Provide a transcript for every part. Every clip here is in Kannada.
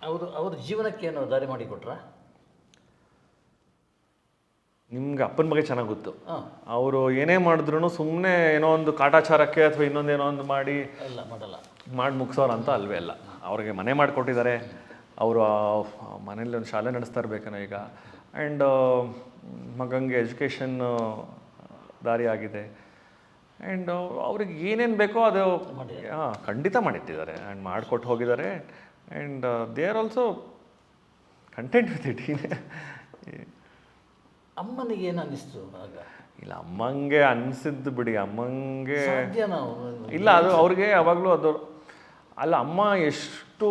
ಅವ್ರ ಜೀವನಕ್ಕೆ ಏನೋ ದಾರಿ ಮಾಡಿ ಕೊಟ್ರಾ? ನಿಮ್ಗೆ ಅಪ್ಪನ ಬಗ್ಗೆ ಚೆನ್ನಾಗಿ ಗೊತ್ತು. ಹಾಂ, ಅವರು ಏನೇ ಮಾಡಿದ್ರು ಸುಮ್ಮನೆ ಏನೋ ಒಂದು ಕಾಟಾಚಾರಕ್ಕೆ ಅಥವಾ ಇನ್ನೊಂದೇನೋ ಒಂದು ಮಾಡಿ ಇಲ್ಲ ಮಾಡಲ್ಲ. ಮುಗಿಸೋರು ಅಂತ ಅಲ್ವೇ ಅಲ್ಲ. ಅವ್ರಿಗೆ ಮನೆ ಮಾಡಿಕೊಟ್ಟಿದ್ದಾರೆ, ಅವರು ಮನೇಲಿ ಒಂದು ಶಾಲೆ ನಡೆಸ್ತಾ ಇರಬೇಕೇನೋ ಈಗ. ಆ್ಯಂಡ್ ಮಗಂಗೆ ಎಜುಕೇಷನ್ ದಾರಿ ಆಗಿದೆ. ಆ್ಯಂಡ್ ಅವ್ರಿಗೆ ಏನೇನು ಬೇಕೋ ಅದು ಖಂಡಿತ ಮಾಡಿಟ್ಟಿದ್ದಾರೆ ಆ್ಯಂಡ್ ಮಾಡಿಕೊಟ್ಟು ಹೋಗಿದ್ದಾರೆ. And they are also content with it. ಅಮ್ಮನಿಗೆ ಏನು ಅನ್ನಿಸ್ತು ಆಗ? ಇಲ್ಲ, ಅಮ್ಮಂಗೆ ಅನಿಸಿದ್ದು ಬಿಡಿ, ಅಮ್ಮಂಗೆ ಸಾಧ್ಯನಾ? ಇಲ್ಲ, ಅದು ಅವ್ರಿಗೆ ಯಾವಾಗಲೂ ಅದು ಅಲ್ಲ. ಅಮ್ಮ ಎಷ್ಟು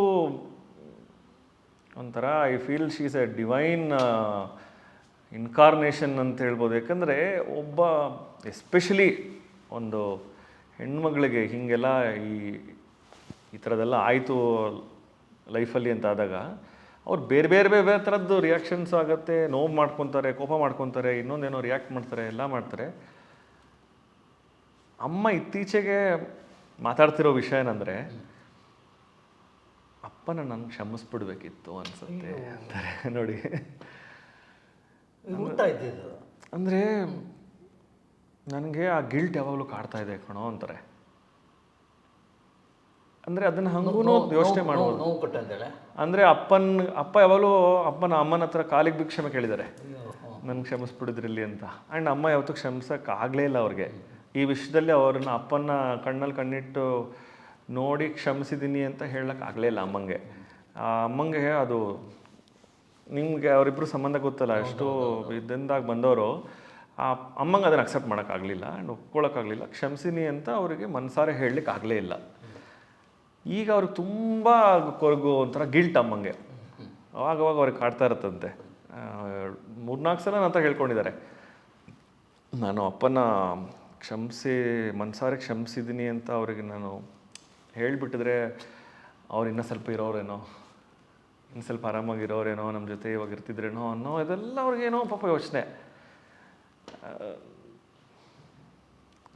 ಒಂಥರ I feel she is A divine incarnation ಅಂತ ಹೇಳ್ಬೋದು. ಯಾಕಂದರೆ ಒಬ್ಬ ಎಸ್ಪೆಷಲಿ ಒಂದು ಹೆಣ್ಮಗಳಿಗೆ ಹೀಗೆಲ್ಲ ಈ ಥರದ್ದೆಲ್ಲ ಆಯಿತು ಲೈಫಲ್ಲಿ ಅಂತ ಆದಾಗ ಅವ್ರು ಬೇರೆ ಬೇರೆ ಬೇರೆ ಬೇರೆ ಥರದ್ದು ರಿಯಾಕ್ಷನ್ಸ್ ಆಗುತ್ತೆ. ನೋವು ಮಾಡ್ಕೊತಾರೆ, ಕೋಪ ಮಾಡ್ಕೊತಾರೆ, ಇನ್ನೊಂದೇನೋ ರಿಯಾಕ್ಟ್ ಮಾಡ್ತಾರೆ, ಎಲ್ಲ ಮಾಡ್ತಾರೆ. ಅಮ್ಮ ಇತ್ತೀಚೆಗೆ ಮಾತಾಡ್ತಿರೋ ವಿಷಯ ಏನಂದರೆ, ಅಪ್ಪನ ನನಗೆ ಕ್ಷಮಿಸ್ಬಿಡ್ಬೇಕಿತ್ತು ಅನ್ಸುತ್ತೆ ಅಂತಾರೆ. ನೋಡಿ, ಅಂದರೆ ನನಗೆ ಆ ಗಿಲ್ಟ್ ಯಾವಾಗಲೂ ಕಾಡ್ತಾ ಇದೆ ಕಣೋ ಅಂತಾರೆ. ಅಂದರೆ ಅದನ್ನು ಹಂಗೂ ಯೋಚನೆ ಮಾಡ್ಬೋದು. ನೋವು ಕೊಟ್ಟ ಅಂತೇಳಿ ಅಂದರೆ ಅಪ್ಪ ಯಾವಾಗಲೂ ಅಮ್ಮನ ಹತ್ರ ಕಾಲಿಗೆ ಬಿಟ್ಟು ಕ್ಷಮೆ ಕೇಳಿದ್ದಾರೆ, ನನ್ನ ಕ್ಷಮಿಸ್ಬಿಡಿದ್ರಲ್ಲಿ ಅಂತ. ಆ್ಯಂಡ್ ಅಮ್ಮ ಯಾವತ್ತೂ ಕ್ಷಮಿಸೋಕೆ ಆಗಲೇ ಇಲ್ಲ ಅವ್ರಿಗೆ. ಈ ವಿಷಯದಲ್ಲಿ ಅವ್ರನ್ನ ಅಪ್ಪನ ಕಣ್ಣಲ್ಲಿ ಕಣ್ಣಿಟ್ಟು ನೋಡಿ ಕ್ಷಮಿಸಿದ್ದೀನಿ ಅಂತ ಹೇಳಕ್ಕೆ ಆಗಲೇ ಇಲ್ಲ ಅಮ್ಮಂಗೆ. ಅಮ್ಮಂಗೆ ಅದು ನಿಮಗೆ ಅವರಿಬ್ಬರು ಸಂಬಂಧ ಗೊತ್ತಲ್ಲ, ಎಷ್ಟು ಇದ್ದಿಂದಾಗ ಬಂದವರು. ಆ ಅಮ್ಮಂಗೆ ಅದನ್ನು ಅಕ್ಸೆಪ್ಟ್ ಮಾಡೋಕ್ಕಾಗಲಿಲ್ಲ ಆ್ಯಂಡ್ ಒಪ್ಕೊಳ್ಳೋಕ್ಕಾಗಲಿಲ್ಲ. ಕ್ಷಮಿಸಿನಿ ಅಂತ ಅವರಿಗೆ ಮನಸಾರೆ ಹೇಳಲಿಕ್ಕೆ ಆಗಲೇ ಇಲ್ಲ. ಈಗ ಅವ್ರಿಗೆ ತುಂಬ ಕೊರಗು ಒಂಥರ ಗಿಲ್ಟ್ ಅಮ್ಮಂಗೆ. ಅವಾಗವಾಗ ಅವ್ರಿಗೆ ಕಾಡ್ತಾ ಇರುತ್ತಂತೆ. 3-4 ಸಲ ಅಂತ ಹೇಳ್ಕೊಂಡಿದ್ದಾರೆ, ನಾನು ಅಪ್ಪನ ಮನಸಾರೆ ಕ್ಷಮಿಸಿದ್ದೀನಿ ಅಂತ ಅವ್ರಿಗೆ ನಾನು ಹೇಳಿಬಿಟ್ಟಿದ್ರೆ ಅವ್ರು ಇನ್ನೂ ಸ್ವಲ್ಪ ಇರೋರೇನೋ, ಇನ್ನು ಸ್ವಲ್ಪ ಆರಾಮಾಗಿರೋರೇನೋ, ನಮ್ಮ ಜೊತೆ ಇವಾಗ ಇರ್ತಿದ್ರೇನೋ ಅನ್ನೋ ಇದೆಲ್ಲ ಅವ್ರಿಗೇನೋ ಪಾಪ ಯೋಚನೆ.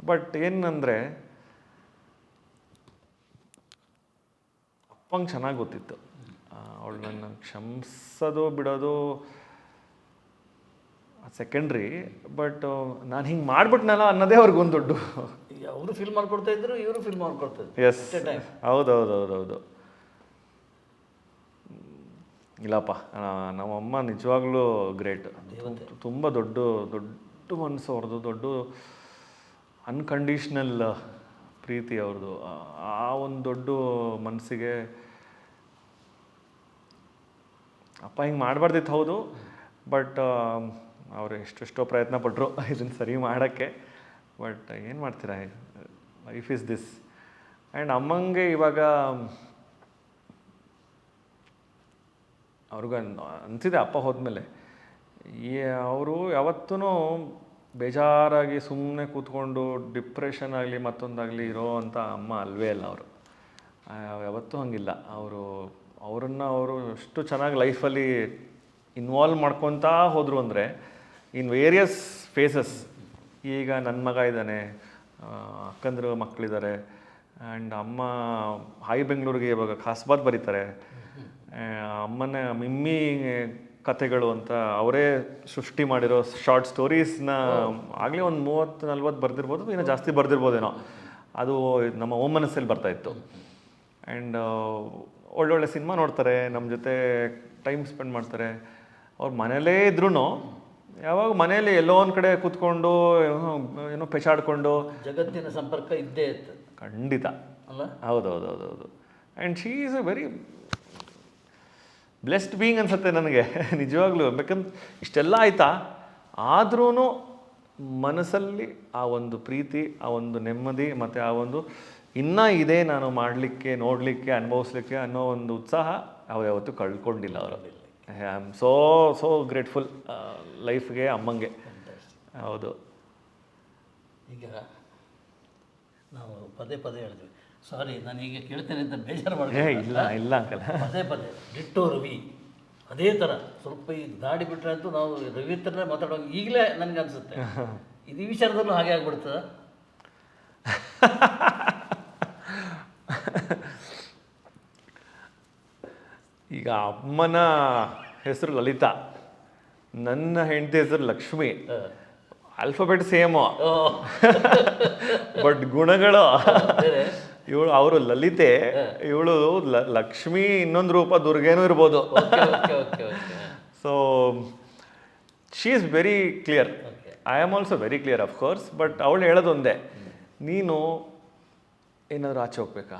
ಬಟ್ ಏನಂದರೆ ಅಪ್ಪಂಗೆ ಚೆನ್ನಾಗಿ ಗೊತ್ತಿತ್ತು ಅವಳು ನನ್ನ ಕ್ಷಮಿಸೋದು ಬಿಡೋದು ಸೆಕೆಂಡ್ರಿ. ಬಟ್ ನಾನು ಹಿಂಗೆ ಮಾಡಿಬಿಟ್ನಲ್ಲ ಅನ್ನೋದೇ ಅವ್ರಿಗೊಂದು ದೊಡ್ಡ. ಅವರು ಫೀಲ್ ಮಾಡ್ಕೊಡ್ತಾ ಇದ್ರು, ಇವರು ಫೀಲ್ ಮಾಡ್ಕೊಡ್ತಾ ಇದ್ರು. ಎಸ್, ಹೌದೌದೌದೌದು. ಇಲ್ಲಪ್ಪ, ನಮ್ಮಮ್ಮ ನಿಜವಾಗ್ಲೂ ಗ್ರೇಟ್. ತುಂಬ ದೊಡ್ಡ ಮನಸ್ಸು ಅವ್ರದ್ದು, ದೊಡ್ಡ ಅನ್ಕಂಡೀಷ್ನಲ್ ಪ್ರೀತಿ ಅವ್ರದ್ದು. ಆ ಒಂದು ದೊಡ್ಡ ಮನಸ್ಸಿಗೆ ಅಪ್ಪ ಹಿಂಗೆ ಮಾಡಬಾರ್ದಿತ್ತು, ಹೌದು. ಬಟ್ ಅವರು ಎಷ್ಟೆಷ್ಟೋ ಪ್ರಯತ್ನ ಪಟ್ಟರು ಇದನ್ನು ಸರಿ ಮಾಡೋಕ್ಕೆ. ಬಟ್ ಏನು ಮಾಡ್ತೀರಾ, ಲೈಫ್ ಈಸ್ ದಿಸ್. ಆ್ಯಂಡ್ ಅಮ್ಮಂಗೆ ಇವಾಗ ಅವ್ರಿಗೂ ಅನಿಸಿದೆ ಅಪ್ಪ ಹೋದ್ಮೇಲೆ, ಅವರು ಯಾವತ್ತೂ ಬೇಜಾರಾಗಿ ಸುಮ್ಮನೆ ಕೂತ್ಕೊಂಡು ಡಿಪ್ರೆಷನ್ ಆಗಲಿ ಮತ್ತೊಂದಾಗಲಿ ಇರೋ ಅಂಥ ಅಮ್ಮ ಅಲ್ವೇ ಅಲ್ಲ. ಅವರು ಯಾವತ್ತೂ ಹಂಗಿಲ್ಲ. ಅವರು ಎಷ್ಟು ಚೆನ್ನಾಗಿ ಲೈಫಲ್ಲಿ ಇನ್ವಾಲ್ವ್ ಮಾಡ್ಕೊತಾ ಹೋದರು ಅಂದರೆ ಇನ್ ವೇರಿಯಸ್ ಫೇಸಸ್. ಈಗ ನನ್ನ ಮಗ ಇದ್ದಾನೆ, ಅಕ್ಕಂದ್ರು ಮಕ್ಕಳಿದ್ದಾರೆ. ಆ್ಯಂಡ್ ಅಮ್ಮ ಹಾಯ್ ಬೆಂಗಳೂರಿಗೆ ಇವಾಗ ಖಾಸ್ಬಾತ್ ಬರೀತಾರೆ. ಅಮ್ಮನ ಮಿಮ್ಮಿ ಕಥೆಗಳು ಅಂತ ಅವರೇ ಸೃಷ್ಟಿ ಮಾಡಿರೋ ಶಾರ್ಟ್ ಸ್ಟೋರೀಸ್ನ ಆಗಲೇ ಒಂದು 30-40 ಬರೆದಿರ್ಬೋದು, ಇನ್ನೂ ಜಾಸ್ತಿ ಬರೆದಿರ್ಬೋದೇನೋ. ಅದು ನಮ್ಮ ಓಮ್ ಮನಸ್ಸಲ್ಲಿ ಬರ್ತಾಯಿತ್ತು. ಆ್ಯಂಡ್ ಒಳ್ಳೊಳ್ಳೆ ಸಿನಿಮಾ ನೋಡ್ತಾರೆ, ನಮ್ಮ ಜೊತೆ ಟೈಮ್ ಸ್ಪೆಂಡ್ ಮಾಡ್ತಾರೆ. ಅವ್ರು ಮನೇಲೇ ಇದ್ರೂ ಯಾವಾಗ ಮನೇಲಿ ಎಲ್ಲೋ ಒಂದು ಕಡೆ ಕೂತ್ಕೊಂಡು ಏನೋ ಪೆಚಾಡ್ಕೊಂಡು ಜಗತ್ತಿನ ಸಂಪರ್ಕ ಇದ್ದೇ ಇತ್ತು ಖಂಡಿತ ಅಲ್ಲ. ಹೌದೌದೌದೌದು. And she is a very blessed being ಅನ್ಸುತ್ತೆ ನನಗೆ ನಿಜವಾಗ್ಲೂ. ಬೇಕಂದ್ರೆ ಇಷ್ಟೆಲ್ಲ ಆಯಿತಾ, ಆದ್ರೂ ಮನಸ್ಸಲ್ಲಿ ಆ ಒಂದು ಪ್ರೀತಿ, ಆ ಒಂದು ನೆಮ್ಮದಿ ಮತ್ತು ಆ ಒಂದು ಇನ್ನೂ ಇದೆ ನಾನು ಮಾಡಲಿಕ್ಕೆ, ನೋಡಲಿಕ್ಕೆ, ಅನುಭವಿಸ್ಲಿಕ್ಕೆ ಅನ್ನೋ ಒಂದು ಉತ್ಸಾಹ ಅವ್ರು ಯಾವತ್ತೂ ಕಳ್ಕೊಂಡಿಲ್ಲ ಅವರು. ಐ ಆಮ್ ಸೋ ಗ್ರೇಟ್ಫುಲ್ ಲೈಫ್ಗೆ, ಅಮ್ಮಂಗೆ. ಹೌದು. ಈಗ ನಾವು ಪದೇ ಹೇಳಿದ್ವಿ, ಸಾರಿ ನಾನು ಈಗ ಕೇಳ್ತೇನೆ ಅಂತ ಬೇಜಾರು ಮಾಡಿದೆ. ಇಲ್ಲ ಅಂಕಲ್, ಪದೇ ಡಿಟ್ಟೋ ರವಿ ಅದೇ ಥರ ಸ್ವಲ್ಪ ಈ ದಾಡಿ ಬಿಟ್ರೆ ಅಂತೂ ನಾವು ರವಿ ಹತ್ರನೇ ಮಾತಾಡುವಾಗ ಈಗಲೇ ನನಗೆ ಅನಿಸುತ್ತೆ ಇದು ಈ ವಿಚಾರದಲ್ಲೂ ಹಾಗೆ ಆಗ್ಬಿಡ್ತದ. ಈಗ ಅಮ್ಮನ ಹೆಸರು ಲಲಿತಾ, ನನ್ನ ಹೆಂಡತಿ ಹೆಸರು ಲಕ್ಷ್ಮಿ. ಆಲ್ಫಾಬೆಟ್ ಸೇಮು, ಬಟ್ ಗುಣಗಳು ಇವಳು ಅವರು ಲಲಿತೆ, ಇವಳು ಲಕ್ಷ್ಮಿ, ಇನ್ನೊಂದು ರೂಪ ದುರ್ಗೇನೂ ಇರ್ಬೋದು. So she is very clear. I am also very clear of course. But ಅವಳು ಹೇಳೋದು ಒಂದೇ, ನೀನು ಏನಾದರೂ ಆಚೆ ಹೋಗ್ಬೇಕಾ,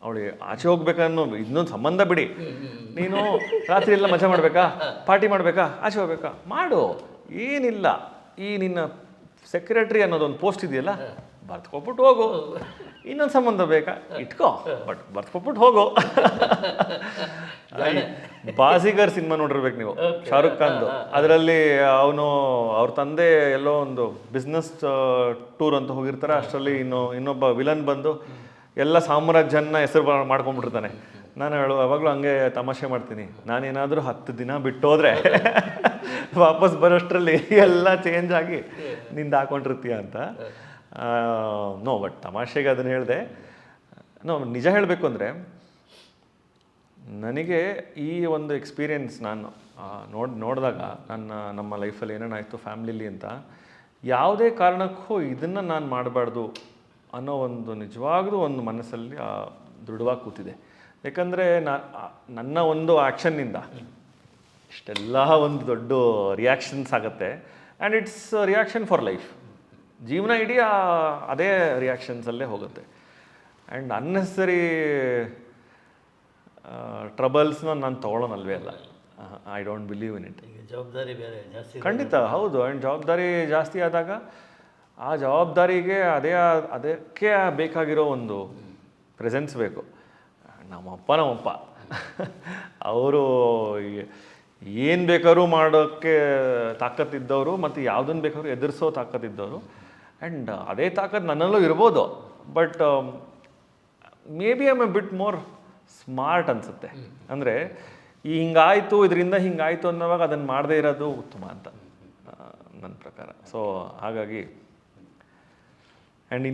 ಅವಳಿಗೆ ಆಚೆ ಹೋಗ್ಬೇಕನ್ನೋ ಇನ್ನೊಂದು ಸಂಬಂಧ ಬಿಡಿ, ನೀನು ರಾತ್ರಿ ಎಲ್ಲ ಮಜಾ ಮಾಡಬೇಕಾ, ಪಾರ್ಟಿ ಮಾಡಬೇಕಾ, ಆಚೆ ಹೋಗ್ಬೇಕಾ, ಮಾಡು, ಏನಿಲ್ಲ. ಈ ನಿನ್ನ ಸೆಕ್ರೆಟರಿ ಅನ್ನೋದೊಂದು ಪೋಸ್ಟ್ ಇದೆಯಲ್ಲ, ಬರ್ತ್ಕೊಬಿಟ್ಟು ಹೋಗು. ಇನ್ನೊಂದು ಸಂಬಂಧ ಬೇಕಾ, ಇಟ್ಕೋ, ಬಟ್ ಬರ್ತ್ಕೊಬಿಟ್ಟು ಹೋಗು. ಬಾಜಿಗರ್ ಸಿನಿಮಾ ನೋಡಿರ್ಬೇಕು ನೀವು, ಶಾರುಖ್ ಖಾನ್ದು. ಅದರಲ್ಲಿ ಅವನು ಅವ್ರ ತಂದೆ ಎಲ್ಲೋ ಒಂದು ಬಿಸ್ನೆಸ್ ಟೂರ್ ಅಂತ ಹೋಗಿರ್ತಾರೆ. ಅಷ್ಟರಲ್ಲಿ ಇನ್ನೊಬ್ಬ ವಿಲನ್ ಬಂದು ಎಲ್ಲ ಸಾಮ್ರಾಜ್ಯನ ಹೆಸರು ಮಾಡ್ಕೊಂಡ್ಬಿಟ್ಟಿರ್ತಾನೆ. ನಾನು ಯಾವಾಗಲೂ ಹಂಗೆ ತಮಾಷೆ ಮಾಡ್ತೀನಿ, ನಾನೇನಾದರೂ 10 ದಿನ ಬಿಟ್ಟೋದ್ರೆ ವಾಪಸ್ ಬರೋಷ್ಟರಲ್ಲಿ ಎಲ್ಲ ಚೇಂಜ್ ಆಗಿ ನಿಂದು ಹಾಕೊಂಡಿರ್ತೀಯ ಅಂತ. ನೋ, ಬಟ್ ತಮಾಷೆಗೆ ಅದನ್ನು ಹೇಳಿದೆ. ನೋ, ನಿಜ ಹೇಳಬೇಕು ಅಂದರೆ ನನಗೆ ಈ ಒಂದು ಎಕ್ಸ್ಪೀರಿಯೆನ್ಸ್ ನಾನು ನೋಡಿದಾಗ ನಮ್ಮ ಲೈಫಲ್ಲಿ ಏನೇನಾಯಿತು ಫ್ಯಾಮ್ಲಿಲಿ ಅಂತ, ಯಾವುದೇ ಕಾರಣಕ್ಕೂ ಇದನ್ನು ನಾನು ಮಾಡಬಾರ್ದು ಅನ್ನೋ ಒಂದು ನಿಜವಾಗ್ಲೂ ಒಂದು ಮನಸ್ಸಲ್ಲಿ ದೃಢವಾಗಿ ಕೂತಿದೆ. ಯಾಕಂದರೆ ನನ್ನ ಒಂದು ಆ್ಯಕ್ಷನ್ನಿಂದ ಇಷ್ಟೆಲ್ಲ ಒಂದು ದೊಡ್ಡ ರಿಯಾಕ್ಷನ್ಸ್ ಆಗುತ್ತೆ. And it's reaction for life. ಜೀವನ ಇಡೀ ಅದೇ ರಿಯಾಕ್ಷನ್ಸಲ್ಲೇ ಹೋಗುತ್ತೆ. ಆ್ಯಂಡ್ ಅನ್ನೆಸರಿ ಟ್ರಬಲ್ಸ್ನ ನಾನು ತೊಗೊಳೋನಲ್ವೇ ಅಲ್ಲ. I don't believe in it. ಜವಾಬ್ದಾರಿ ಬೇರೆ ಜಾಸ್ತಿ. ಖಂಡಿತ ಹೌದು. ಆ್ಯಂಡ್ ಜವಾಬ್ದಾರಿ ಜಾಸ್ತಿ ಆದಾಗ ಆ ಜವಾಬ್ದಾರಿಗೆ ಅದಕ್ಕೆ ಬೇಕಾಗಿರೋ ಒಂದು ಪ್ರೆಸೆನ್ಸ್ ಬೇಕು. ನಮ್ಮಪ್ಪ ಅವರು ಏನು ಬೇಕಾದ್ರೂ ಮಾಡೋಕ್ಕೆ ತಾಕತ್ತಿದ್ದವರು ಮತ್ತು ಯಾವುದನ್ನು ಬೇಕಾದ್ರೂ ಎದುರಿಸೋ ತಾಕತ್ತಿದ್ದವರು. ಆ್ಯಂಡ್ ಅದೇ ತಾಕತ್ತು ನನ್ನಲ್ಲೂ ಇರ್ಬೋದು. But may be I'm A bit more smart ಅನಿಸುತ್ತೆ. ಅಂದರೆ ಹಿಂಗಾಯಿತು, ಇದರಿಂದ ಹಿಂಗಾಯಿತು ಅನ್ನೋವಾಗ ಅದನ್ನು ಮಾಡದೇ ಇರೋದು ಉತ್ತಮ ಅಂತ ನನ್ನ ಪ್ರಕಾರ. ಸೊ ಹಾಗಾಗಿ ಆ್ಯಂಡ್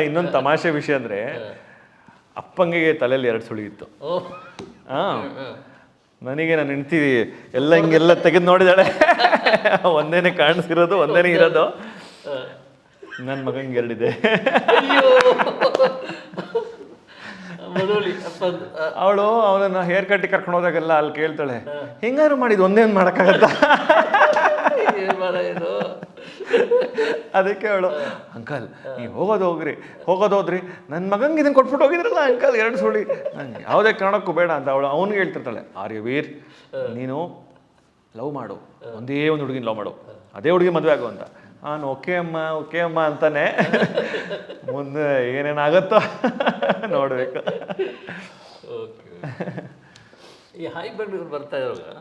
ಇನ್ನೊಂದು ತಮಾಷೆ ವಿಷಯ ಅಂದರೆ, ಅಪ್ಪಂಗೆ ತಲೆಯಲ್ಲಿ 2 ಸುಳಿ ಇತ್ತು. ಹಾಂ, ನನಗೆ ನಾನು ಹೆಂಡ್ತಿ ಎಲ್ಲ ಹಿಂಗೆಲ್ಲ ತೆಗೆದು ನೋಡಿದಾಳೆ. ಒಂದೇನೆ ಕಾಣಿಸಿರೋದು, ಒಂದೇನೆ ಇರೋದು. ನನ್ನ ಮಗಂಗೆ 2 ಇದೆ. ಅವಳು ಅವನನ್ನ ಹೇರ್ ಕಟ್ಟಿಗೆ ಕರ್ಕೊಂಡು ಹೋದಾಗೆಲ್ಲ ಅಲ್ಲಿ ಕೇಳ್ತಾಳೆ, ಹಿಂಗಾರು ಮಾಡಿದ್ದು ಒಂದೇ ಒಂದು ಮಾಡೋಕ್ಕಾಗತ್ತಾ? ಅದಕ್ಕೆ ಅವಳು, ಅಂಕಲ್ ನೀವು ಹೋಗೋದೋದ್ರಿ ನನ್ನ ಮಗಂಗೆ ಇದನ್ನು ಕೊಟ್ಬಿಟ್ಟು ಹೋಗಿದ್ರಲ್ಲ ಅಂಕಲ್ 2 ಸುಳಿ, ನಂಗೆ ಯಾವುದೇ ಕಾರಣಕ್ಕೂ ಬೇಡ ಅಂತ ಅವನಿಗೆ ಹೇಳ್ತಿರ್ತಾಳೆ. ಆರ್ಯವೀರ್, ನೀನು ಲವ್ ಮಾಡು, ಒಂದೇ ಒಂದು ಹುಡುಗಿನ ಲವ್ ಮಾಡು, ಅದೇ ಹುಡುಗಿ ಮದುವೆ ಆಗು ಅಂತ. ನಾನು ಓಕೆ ಅಮ್ಮ ಅಂತಾನೆ. ಮುಂದೆ ಏನೇನಾಗುತ್ತೋ ನೋಡಬೇಕು. ಓಕೆ. ಈ ಹಾಯ್ ಬೆಂಗಳೂರು ಬರ್ತಾ ಇರುವಾಗ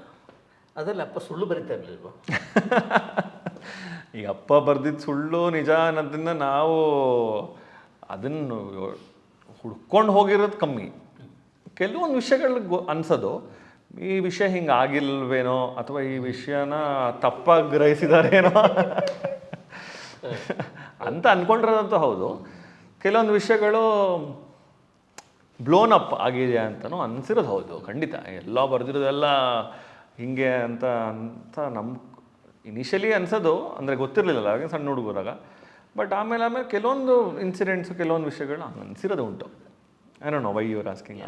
ಅದರಲ್ಲಿ ಅಪ್ಪ ಸುಳ್ಳು ಬರಿತಾ ಇರಲಿಲ್ವ? ಈಗ ಅಪ್ಪ ಬರ್ದಿದ್ದು ಸುಳ್ಳು ನಿಜ ಅನ್ನೋದನ್ನ ನಾವು ಅದನ್ನು ಹುಡ್ಕೊಂಡು ಹೋಗಿರೋದು ಕಮ್ಮಿ. ಕೆಲವೊಂದು ವಿಷಯಗಳಿಗೆ ಅನ್ಸೋದು, ಈ ವಿಷಯ ಹಿಂಗೆ ಆಗಿಲ್ವೇನೋ ಅಥವಾ ಈ ವಿಷಯನ ತಪ್ಪಾಗಿ ಗ್ರಹಿಸಿದಾರೇನೋ ಅಂತ ಅಂದ್ಕೊಂಡಿರೋದಂತೂ ಹೌದು. ಕೆಲವೊಂದು ವಿಷಯಗಳು ಬ್ಲೋನ್ ಅಪ್ ಆಗಿದೆ ಅಂತಲೂ ಅನಿಸಿರೋದು ಹೌದು. ಖಂಡಿತ ಎಲ್ಲ ಬರೆದಿರೋದೆಲ್ಲ ಹಿಂಗೆ ಅಂತ ನಮ್ಮ ಇನಿಷಿಯಲಿ ಅನ್ಸೋದು, ಅಂದರೆ ಗೊತ್ತಿರಲಿಲ್ಲ ಹಾಗೆ ಸಣ್ಣ ಹುಡುಗರಾಗ. ಬಟ್ ಆಮೇಲೆ ಕೆಲವೊಂದು ಇನ್ಸಿಡೆಂಟ್ಸು, ಕೆಲವೊಂದು ವಿಷಯಗಳು ಹಂಗೆ ಅನಿಸಿರೋದು ಉಂಟು. I don't know why you are asking.